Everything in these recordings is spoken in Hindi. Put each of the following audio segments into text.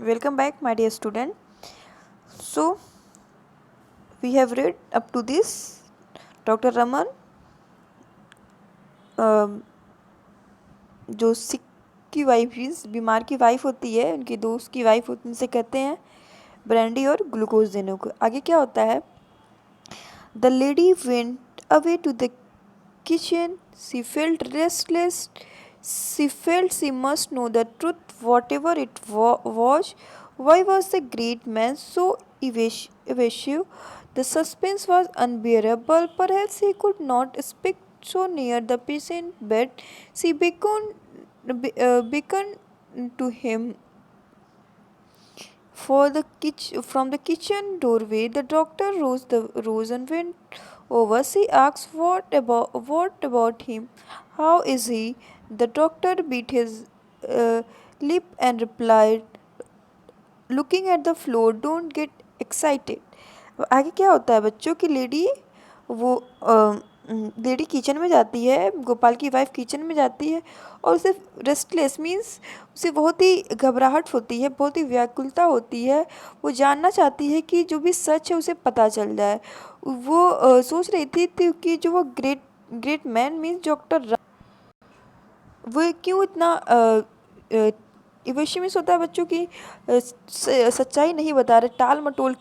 Welcome back, my dear student. So, we have read up to this Dr. Raman, um, जो सिक की वाइफ बीमार की वाइफ होती है, उनके दोस्त की वाइफ होती है, उनसे कहते हैं ब्रांडी और ग्लूकोज देने को। आगे क्या होता है? The lady went away to the kitchen. She felt restless. She felt she must know the truth, whatever it was. Why was the great man so evasive? The suspense was unbearable. Perhaps he could not speak so near the patient bed. She beckoned to him from the kitchen doorway. The doctor rose and went over. She asked, What about him? How is he?" The doctor bit his lip and replied, looking at the floor, "Don't get excited." आगे क्या होता है बच्चों की लेडी किचन में जाती है, गोपाल की वाइफ किचन में जाती है और उसे रेस्टलेस मीन्स उसे बहुत ही घबराहट होती है, बहुत ही व्याकुलता होती है। वो जानना चाहती है कि जो भी सच है उसे पता चल जाए। वो सोच रही थी कि जो वो ग्रेट मैन मीन्स डॉक्टर, वो क्यों इतना इवेशियस होता है बच्चों की सच्चाई नहीं बता रहे, टाल मटोल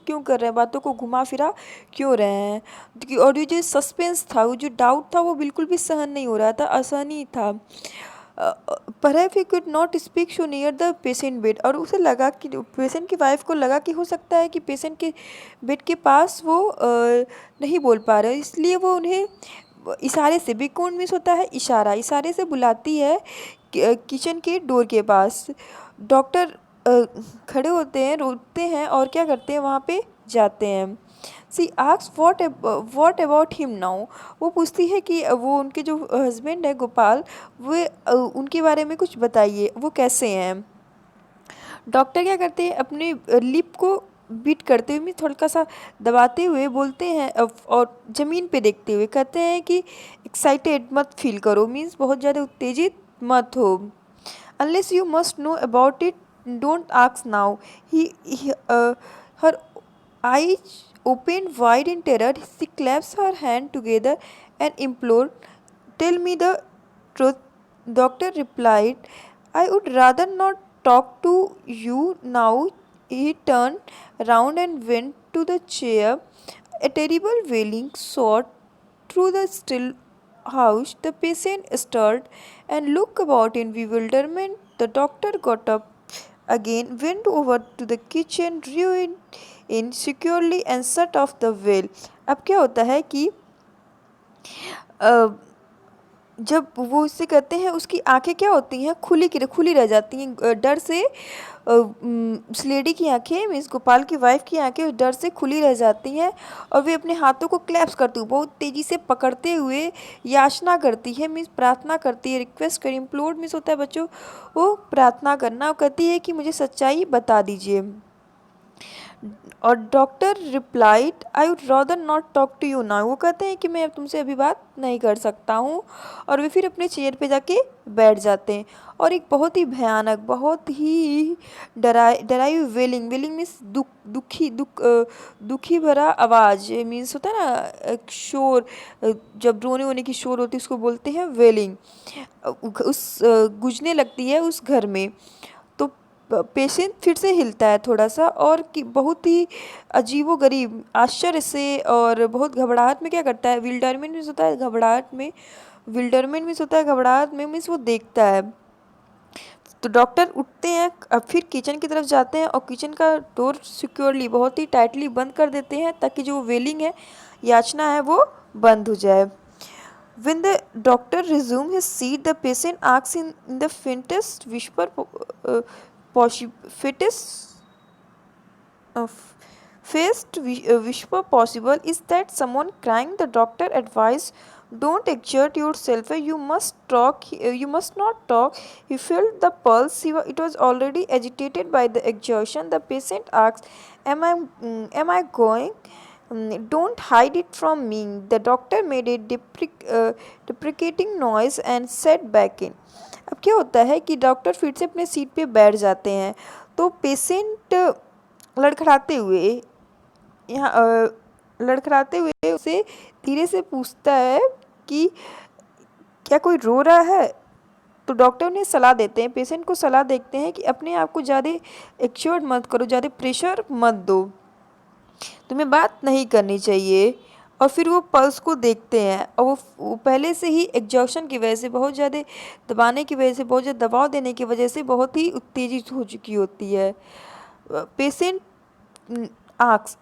क्यों कर रहे हैं, बातों को घुमा फिरा क्यों रहे हैं। और ये जो सस्पेंस था, वो जो डाउट था, वो बिल्कुल भी सहन नहीं हो रहा था, असहनीय था। Perhaps he could not speak so near the patient bed, और उसे लगा कि पेशेंट की वाइफ को लगा कि हो सकता है कि पेशेंट के बेड के पास वो नहीं बोल पा रहे, इसलिए वो उन्हें इशारे से, बिकॉन मीन्स होता है इशारा, इशारे से बुलाती है किचन के डोर के पास। डॉक्टर खड़े होते हैं, रोते हैं और क्या करते हैं, वहाँ पे जाते हैं। She asks what about him now. वो पूछती है कि वो उनके जो हस्बैंड है गोपाल, वो उनके बारे में कुछ बताइए, वो कैसे हैं। डॉक्टर क्या करते हैं, अपने लिप को बीट करते हुए, थोड़ा सा दबाते हुए बोलते हैं और ज़मीन पे देखते हुए कहते हैं कि एक्साइटेड मत फील करो, मीन्स बहुत ज़्यादा उत्तेजित मत हो। Unless you must know about it, don't ask now. Her eyes opened wide in terror. She clasped her hand together and implored, "Tell me the truth." Doctor replied, "I would rather not talk to you now." He turned round and went to the chair. A terrible wailing shot through the still house. The patient stirred and looked about in bewilderment. The doctor got up again, went over to the kitchen, drew it in securely and shut off the well. अब क्या होता है कि जब वो उससे कहते हैं, उसकी आंखें क्या होती हैं, खुली रह जाती हैं डर से। उस लेडी की आंखें मीन्स गोपाल की वाइफ की आंखें डर से खुली रह जाती हैं और वे अपने हाथों को क्लैप्स करती हुई बहुत तेज़ी से पकड़ते हुए याचना करती है, मीन्स प्रार्थना करती है, रिक्वेस्ट कर, इम्प्लोर मीन्स होता है बच्चों वो प्रार्थना करना। वो कहती है कि मुझे सच्चाई बता दीजिए। और doctor replied, "I would rather not talk to you now." वो कहते हैं कि मैं अब तुमसे अभी बात नहीं कर सकता हूँ, और वे फिर अपने चेयर पे जाके बैठ जाते हैं। और एक बहुत ही भयानक, बहुत ही डराई हुई वेलिंग मीन्स दुखी भरा आवाज़, मीन्स होता है ना एक शोर, जब रोने वोने की शोर होती है उसको बोलते हैं वेलिंग, गूंजने लगती है उस घर में। तो पेशेंट फिर से हिलता है थोड़ा सा, और कि बहुत ही अजीबोगरीब आश्चर्य से और बहुत घबराहट में क्या करता है, विल्डरमेंट मीन्स होता है घबराहट में, मीन्स वो देखता है। तो डॉक्टर उठते हैं, अब फिर किचन की तरफ जाते हैं और किचन का डोर सिक्योरली बहुत ही टाइटली बंद कर देते हैं ताकि जो वेलिंग है, याचना है, वो बंद हो जाए। When the doctor resumed his seat, the patient asked in the faintest whisper, faintest, whisper possible, "Is that someone crying?" The doctor advised, "Don't exert yourself. You must talk. You must not talk." He felt the pulse. It was already agitated by the exertion. The patient asked, Am I going?" "Don't hide it from me." The doctor made a deprecating noise and sat back in. अब क्या होता है कि डॉक्टर फिर से अपने सीट पे बैठ जाते हैं। तो पेशेंट लड़खड़ाते हुए लड़खड़ाते हुए उसे धीरे से पूछता है कि क्या कोई रो रहा है। तो डॉक्टर उन्हें सलाह देते हैं, पेशेंट को सलाह देते हैं कि अपने आप को ज़्यादा एक्सर्ट मत करो, ज़्यादा प्रेशर मत दो, तुम्हें बात नहीं करनी चाहिए। और फिर वो पल्स को देखते हैं और वो पहले से ही एग्जॉशन की वजह से, बहुत ज़्यादा दबाने की वजह से, बहुत ज़्यादा दबाव देने की वजह से बहुत ही उत्तेजित हो चुकी होती है। Patient asks,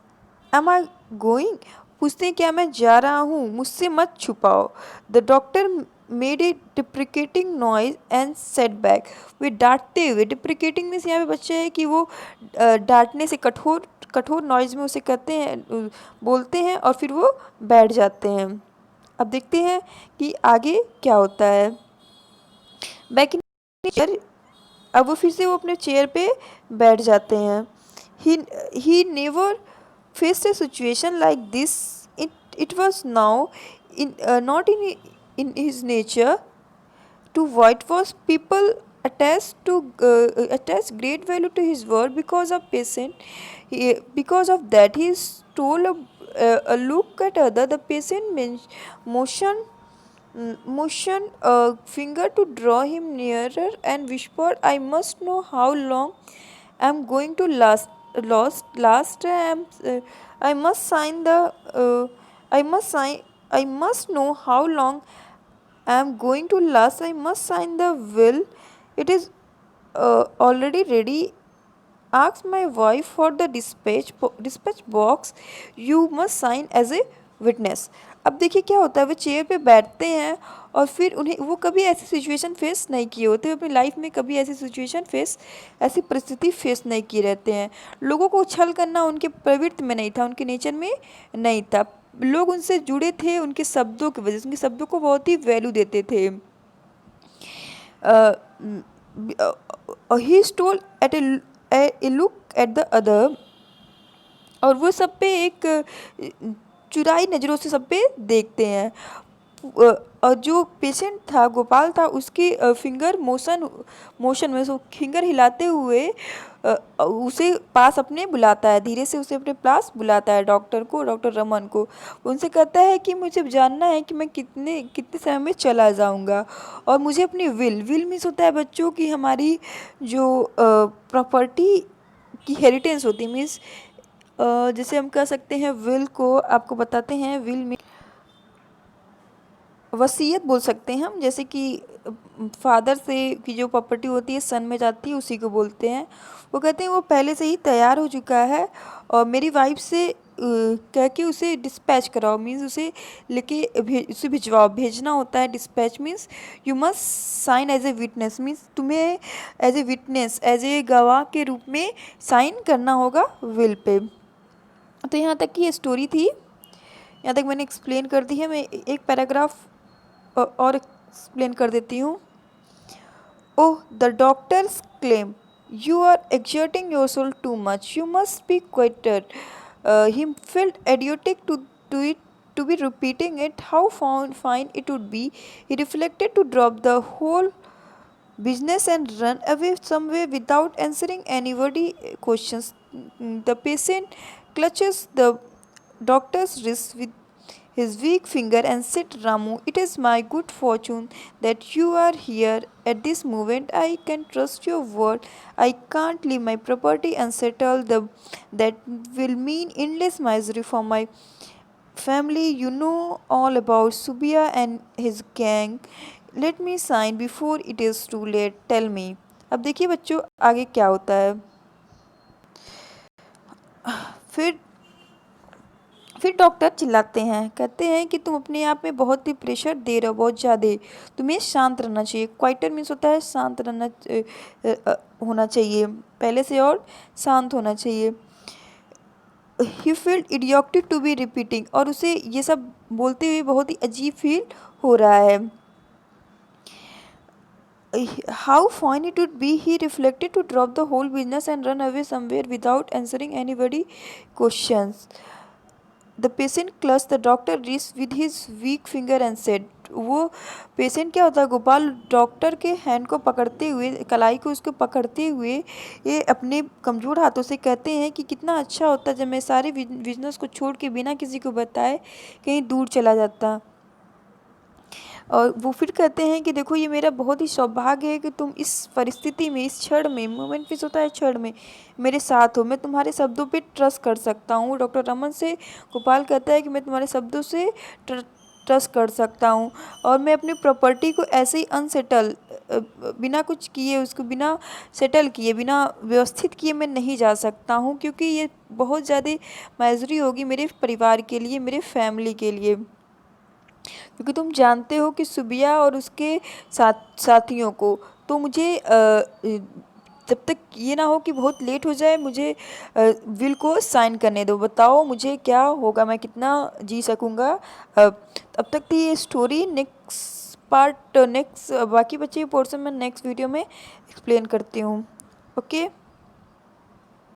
am I going, पूछते हैं क्या मैं जा रहा हूँ, मुझसे मत छुपाओ। The doctor made a deprecating noise and sat back, वे डांटते हुए, डिप्रिकेटिंग मीन्स यहाँ पे बच्चे है कि वो डांटने से, कठोर कठोर नॉइज में उसे कहते हैं, बोलते हैं और फिर वो बैठ जाते हैं। अब देखते हैं कि आगे क्या होता है। बैक इन चेयर, अब वो फिर से वो अपने चेयर पे बैठ जाते हैं। He never faced a situation like this. It was now not in his nature to whitewash people, attach great value to his word because of patient. Because of that, he stole a look at other. The patient motion motion a finger to draw him nearer and whispered, I must know how long I'm going to last. I must sign the I must know how long I'm going to last. I must sign the will. It is already ready. Ask my wife for the dispatch box. You must sign as a witness. अब देखिए क्या होता है, वो चेयर पे बैठते हैं और फिर उन्हें, वो कभी ऐसी सिचुएशन फेस नहीं किए होते, अपनी लाइफ में कभी ऐसी सिचुएशन फेस, ऐसी परिस्थिति फेस नहीं किए रहते हैं। लोगों को छल करना उनके प्रवृत्ति में नहीं था, उनके नेचर में नहीं था। लोग उनसे जुड़े थे उनके शब्दों की वजह से, उनके शब्दों को बहुत ही वैल्यू देते थे। He stole at a look at the other, और वो सब पे एक चुराई नज़रों से सब पे देखते हैं। और जो पेशेंट था, गोपाल था, उसकी फिंगर मोशन में वो फिंगर हिलाते हुए उसे पास अपने बुलाता है, धीरे से उसे अपने पास बुलाता है, डॉक्टर को, डॉक्टर रमन को। उनसे कहता है कि मुझे जानना है कि मैं कितने कितने समय में चला जाऊंगा, और मुझे अपनी विल मीन्स होता है बच्चों की हमारी जो प्रॉपर्टी की हेरिटेंस होती है, मीन्स जैसे हम कह सकते हैं विल को, आपको बताते हैं विल में वसीयत बोल सकते हैं हम, जैसे कि फादर से की जो प्रॉपर्टी होती है सन में जाती है, उसी को बोलते हैं। वो कहते हैं वो पहले से ही तैयार हो चुका है और मेरी वाइफ से कह के उसे डिस्पैच कराओ, मीन्स उसे लेके उसे भिजवाओ, भेजना होता है। Dispatch means you must sign as a witness, means तुम्हें as a witness, as a गवाह के रूप में साइन करना होगा विल पे। तो यहाँ तक की ये स्टोरी थी, यहाँ तक मैंने एक्सप्लेन कर दी है। मैं एक पैराग्राफ और एक्सप्लेन कर देती हूँ। Oh, the doctors claim you are exerting yourself too much. You must be quieter. He felt idiotic to be repeating it. How fine it would be, he reflected, to drop the whole business and run away somewhere without answering anybody questions. The patient clutches the doctor's wrist with his weak finger and said, Ramu, it is my good fortune that you are here at this moment. I can trust your word. I can't leave my property and settle that will mean endless misery for my family. You know all about Subia and his gang. Let me sign before it is too late. Tell me. अब देखिए बच्चों आगे क्या होता है। फिर फिर डॉक्टर चिल्लाते हैं, कहते हैं कि तुम अपने आप में बहुत ही प्रेशर दे रहे हो, बहुत ज़्यादा, तुम्हें शांत रहना चाहिए। क्वाइटर मीन्स होता है शांत रहना, होना चाहिए, पहले से और शांत होना चाहिए। He felt idiotic to be repeating, और उसे ये सब बोलते हुए बहुत ही अजीब फील हो रहा है। How fine it would be, he reflected, to drop the whole business and run away somewhere without answering anybody questions. The patient clutch the doctor wrist with his weak finger and said, वो पेशेंट क्या होता है, गोपाल डॉक्टर के हैंड को पकड़ते हुए, कलाई को उसको पकड़ते हुए ये अपने कमज़ोर हाथों से कहते हैं कि कितना अच्छा होता जब मैं सारे बिजनेस को छोड़ के बिना किसी को बताए कहीं दूर चला जाता। और वो फिर कहते हैं कि देखो ये मेरा बहुत ही सौभाग्य है कि तुम इस परिस्थिति में, इस क्षण में, मोमेंट फिक्स होता है क्षण में, मेरे साथ हो, मैं तुम्हारे शब्दों पे ट्रस्ट कर सकता हूँ। डॉक्टर रमन से गोपाल कहता है कि मैं तुम्हारे शब्दों से ट्रस्ट कर सकता हूँ, और मैं अपनी प्रॉपर्टी को ऐसे ही अनसेटल, बिना कुछ किए, उसको बिना सेटल किए, बिना व्यवस्थित किए मैं नहीं जा सकता हूँ, क्योंकि ये बहुत ज़्यादा मायूसरी होगी मेरे परिवार के लिए, मेरे फैमिली के लिए। क्योंकि तुम जानते हो कि सुबिया और उसके साथियों को, तो मुझे जब तक ये ना हो कि बहुत लेट हो जाए, मुझे विल को साइन करने दो। बताओ मुझे क्या होगा, मैं कितना जी सकूँगा। तब तक थी ये स्टोरी। नेक्स्ट पार्ट, नेक्स्ट बाकी बचे पोर्शन में नेक्स्ट वीडियो में एक्सप्लेन करती हूँ। ओके।